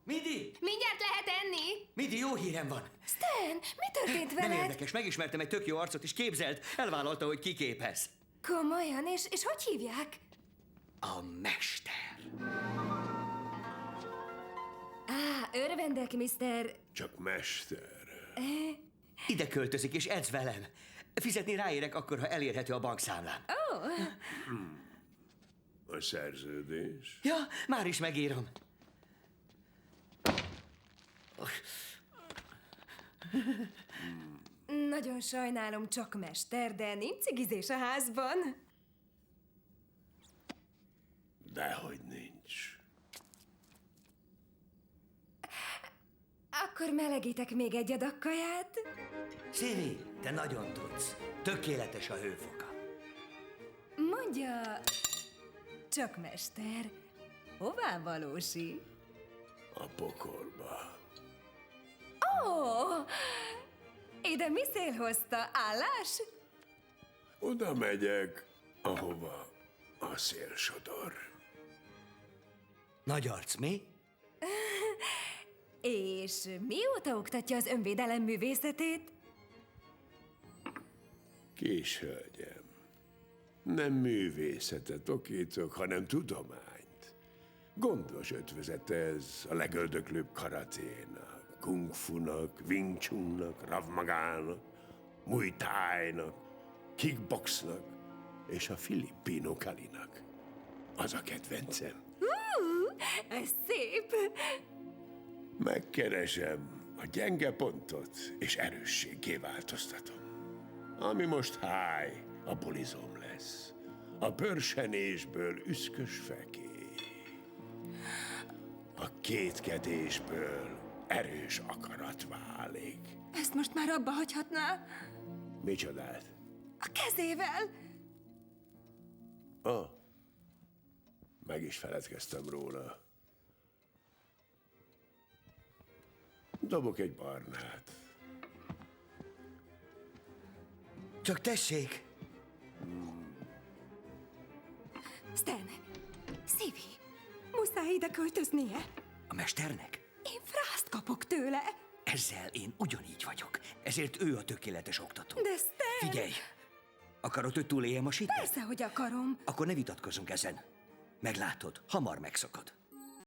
Midi! Mindjárt lehet enni! Midi, jó hírem van. Stan, mi történt veled? Nem érdekes, megismertem egy tök jó arcot, és képzelt, elvállalta, hogy kiképez. Komolyan? És hogy hívják? A mester. Örvendek, Mr. Csak mester. Ide költözik, és edz velem. Fizetni ráérek akkor, ha elérhető a bankszámlám. A szerződés. Ja, már is megírom. Nagyon sajnálom, csak mester, de nincs cigizés a házban. Dehogy nincs. Akkor melegítek még egy adag kaját. Szívi, te nagyon tudsz. Tökéletes a hőfoka. Mondja, csak mester, hová valósi? A pokolba. Ide mi szél hozta? Állás? Oda megyek, ahova a szél sodor. Nagy arc, mi? És mióta oktatja az önvédelem művészetét? Kis hölgyem, nem művészetet okítok, hanem tudományt. Gondos ötvözete ez a legöldöklőbb karaténak, kung funak, wing chunnak, krav magának, muay thainak, kickboxnak és a filippino kalinak. Az a kedvencem. Ez szép! Megkeresem a gyenge pontot, és erősséggé változtatom. Ami most háj, a bulizom lesz. A pörsenésből üszkös fekély. A kétkedésből erős akarat válik. Ezt most már abba hagyhatná? Micsodát? A kezével! Meg is feledkeztem róla. Dobok egy barnát. Csak tessék. Stan, Szívi, muszáj ide költöznie. A mesternek? Én frászt kapok tőle. Ezzel én ugyanígy vagyok. Ezért ő a tökéletes oktató. De Stan... Figyelj! Akarod, hogy túléljem a sitet? Persze, hogy akarom. Akkor ne vitatkozzunk ezen. Meglátod, hamar megszokod.